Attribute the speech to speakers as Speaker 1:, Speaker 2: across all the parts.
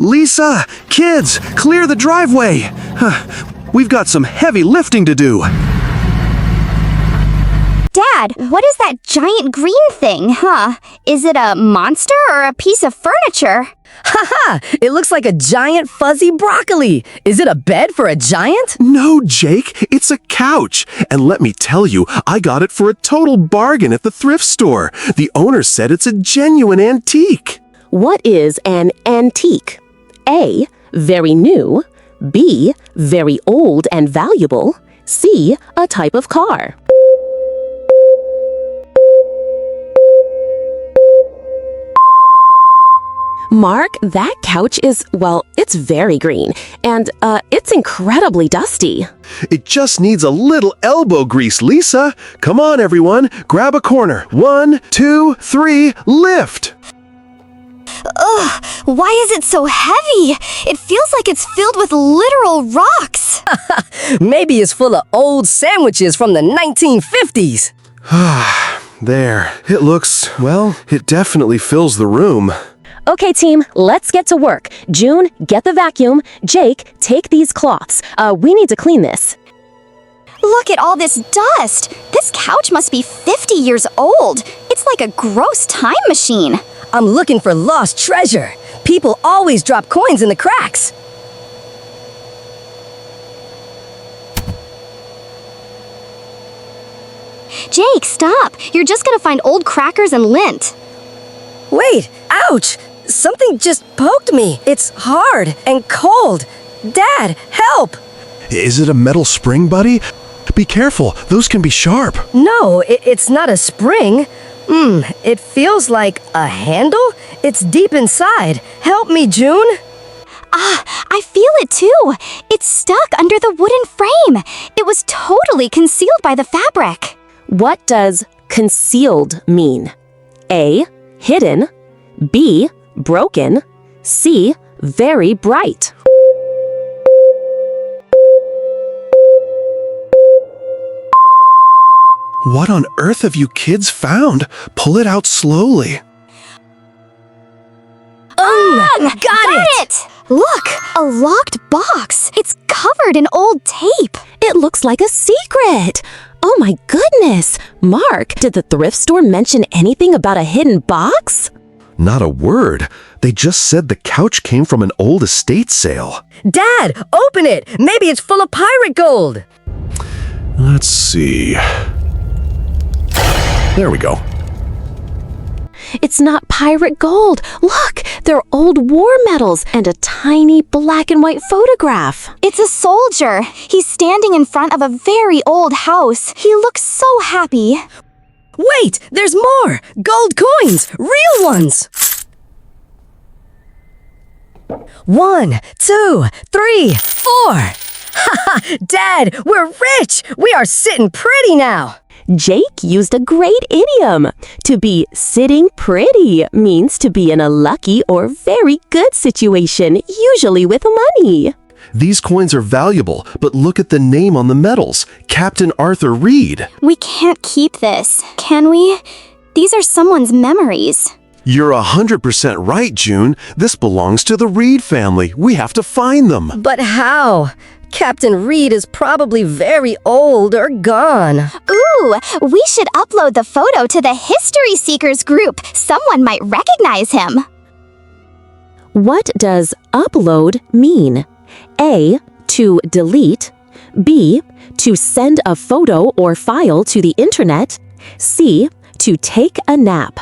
Speaker 1: Lisa, kids, clear the driveway. We've got some heavy lifting to do.
Speaker 2: Dad, what is that giant green thing, huh? Is it a monster or a piece of furniture?
Speaker 3: Haha! It looks like a giant fuzzy broccoli. Is it a bed for a giant?
Speaker 1: No, Jake, it's a couch. And let me tell you, I got it for a total bargain at the thrift store. The owner said it's a genuine antique.
Speaker 4: What is an antique? A. Very new. B. Very old and valuable. C. A type of car. Mark, that couch is, well, it's very green, and it's incredibly dusty.
Speaker 1: It just needs a little elbow grease, Lisa. Come on, everyone, grab a corner. 1, 2, 3, lift.
Speaker 2: Ugh, why is it so heavy? It feels like it's filled with literal rocks.
Speaker 3: Maybe it's full of old sandwiches from the 1950s.
Speaker 1: There, it looks, well, it definitely fills the room.
Speaker 4: Okay, team, let's get to work. June, get the vacuum. Jake, take these cloths. We need to clean this.
Speaker 2: Look at all this dust. This couch must be 50 years old. It's like a gross time machine.
Speaker 3: I'm looking for lost treasure. People always drop coins in the cracks.
Speaker 2: Jake, stop. You're just gonna find old crackers and lint.
Speaker 3: Wait, ouch! Something just poked me. It's hard and cold. Dad, help!
Speaker 1: Is it a metal spring, buddy? Be careful, those can be sharp.
Speaker 3: No, it's not a spring. It feels like a handle? It's deep inside. Help me, June.
Speaker 2: I feel it too. It's stuck under the wooden frame. It was totally concealed by the fabric.
Speaker 4: What does concealed mean? A. Hidden. B. Broken. C. Very bright.
Speaker 1: What on earth have you kids found? Pull it out slowly.
Speaker 2: Got it! Look, a locked box. It's covered in old tape.
Speaker 4: It looks like a secret. Oh my goodness! Mark, did the thrift store mention anything about a hidden box?
Speaker 1: Not a word. They just said the couch came from an old estate sale.
Speaker 3: Dad, open it! Maybe it's full of pirate gold!
Speaker 1: Let's see. There we go.
Speaker 4: It's not pirate gold. Look, they're old war medals and a tiny black and white photograph.
Speaker 2: It's a soldier. He's standing in front of a very old house. He looks so happy.
Speaker 3: Wait, there's more! Gold coins! Real ones! 1, 2, 3, 4! Haha! Dad, we're rich! We are sitting pretty now!
Speaker 4: Jake used a great idiom. To be sitting pretty means to be in a lucky or very good situation, usually with money.
Speaker 1: These coins are valuable, but look at the name on the medals. Captain Arthur Reed.
Speaker 2: We can't keep this, can we? These are someone's memories.
Speaker 1: You're 100% right, June. This belongs to the Reed family. We have to find them.
Speaker 3: But how? Captain Reed is probably very old or gone.
Speaker 2: Ooh, we should upload the photo to the History Seekers group. Someone might recognize him.
Speaker 4: What does upload mean? A. To delete. B. To send a photo or file to the internet. C. To take a nap.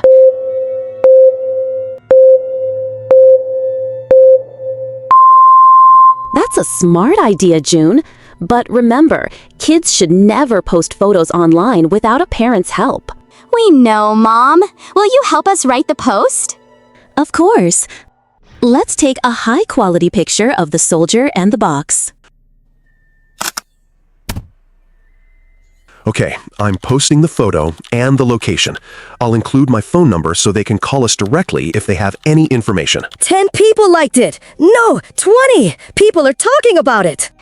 Speaker 4: That's a smart idea, June. But remember, kids should never post photos online without a parent's help.
Speaker 2: We know, Mom. Will you help us write the post?
Speaker 4: Of course. Let's take a high-quality picture of the soldier and the box.
Speaker 1: Okay, I'm posting the photo and the location. I'll include my phone number so they can call us directly if they have any information.
Speaker 3: 10 people liked it! No, 20! People are talking about it!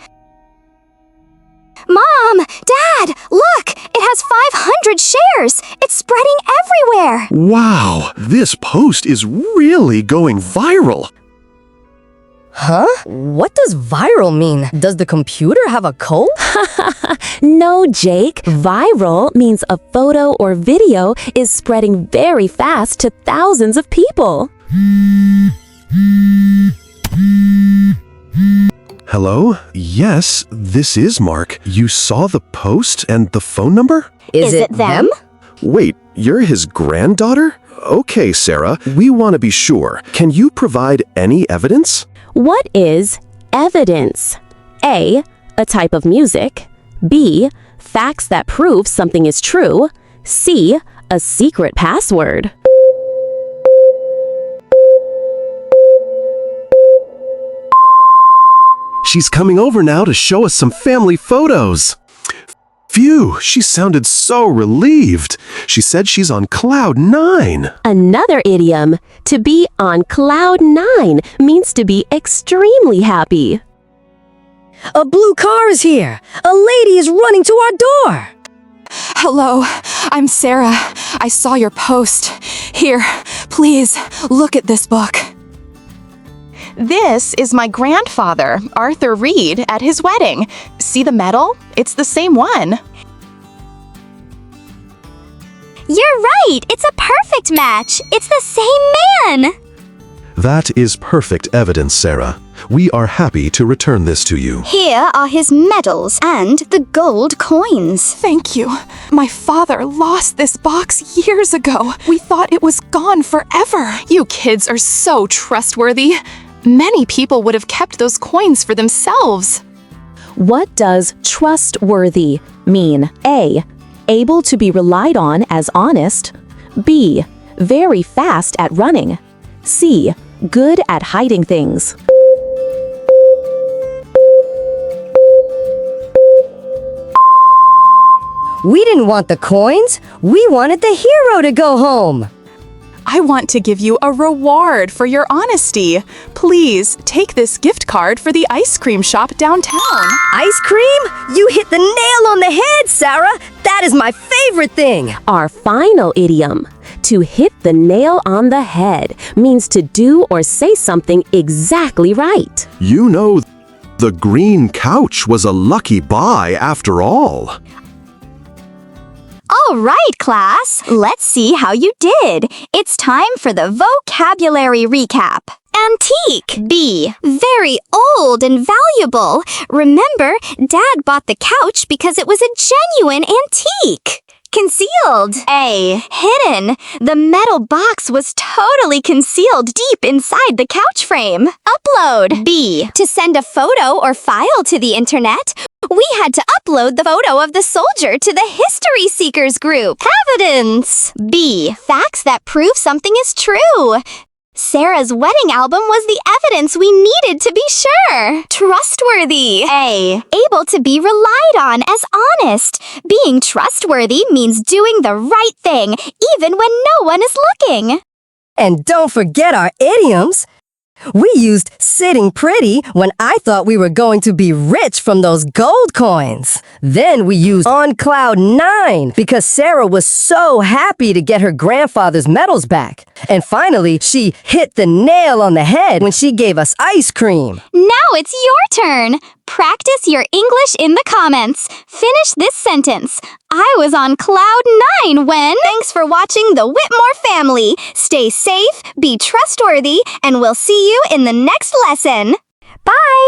Speaker 2: Mom! Dad! Look! It has 500 shares! It's spreading everywhere!
Speaker 1: Wow, this post is really going viral.
Speaker 3: Huh? What does viral mean? Does the computer have a code?
Speaker 4: No, Jake. Viral means a photo or video is spreading very fast to thousands of people.
Speaker 1: Hello? Yes, this is Mark. You saw the post and the phone number?
Speaker 2: Is it them?
Speaker 1: Wait, you're his granddaughter? Okay, Sarah, we want to be sure. Can you provide any evidence?
Speaker 4: What is evidence? A, a type of music. B, facts that prove something is true. C, a secret password.
Speaker 1: She's coming over now to show us some family photos. Phew, she sounded so relieved. She said she's on cloud 9.
Speaker 4: Another idiom, to be on cloud 9, means to be extremely happy.
Speaker 3: A blue car is here. A lady is running to our door.
Speaker 5: Hello, I'm Sarah. I saw your post. Here, please, look at this book. This is my grandfather, Arthur Reed, at his wedding. See the medal? It's the same one.
Speaker 2: You're right! It's a perfect match! It's the same man!
Speaker 1: That is perfect evidence, Sarah. We are happy to return this to you.
Speaker 2: Here are his medals and the gold coins.
Speaker 5: Thank you. My father lost this box years ago. We thought it was gone forever. You kids are so trustworthy. Many people would have kept those coins for themselves.
Speaker 4: What does trustworthy mean? A, able to be relied on as honest. B, very fast at running. C, good at hiding things.
Speaker 3: We didn't want the coins. We wanted the hero to go home.
Speaker 5: I want to give you a reward for your honesty. Please take this gift card for the ice cream shop downtown.
Speaker 3: Ice cream? You hit the nail on the head, Sarah. That is my favorite thing.
Speaker 4: Our final idiom, to hit the nail on the head, means to do or say something exactly right.
Speaker 1: You know, the green couch was a lucky buy after all.
Speaker 2: All right, class. Let's see how you did. It's time for the vocabulary recap. Antique. B. Very old and valuable. Remember, Dad bought the couch because it was a genuine antique. Concealed. A. Hidden. The metal box was totally concealed deep inside the couch frame. Upload. B. To send a photo or file to the internet, we had to upload the photo of the soldier to the History Seekers group. Evidence. B. Facts that prove something is true. Sarah's wedding album was the evidence we needed to be sure. Trustworthy. A. Able to be relied on as honest. Being trustworthy means doing the right thing, even when no one is looking.
Speaker 3: And don't forget our idioms. We used sitting pretty when I thought we were going to be rich from those gold coins. Then we used on cloud 9 because Sarah was so happy to get her grandfather's medals back. And finally, she hit the nail on the head when she gave us ice cream.
Speaker 2: Now it's your turn. Practice your English in the comments. Finish this sentence. I was on cloud 9 when... Thanks for watching the Whitmore family. Stay safe, be trustworthy, and we'll see you in the next lesson. Bye!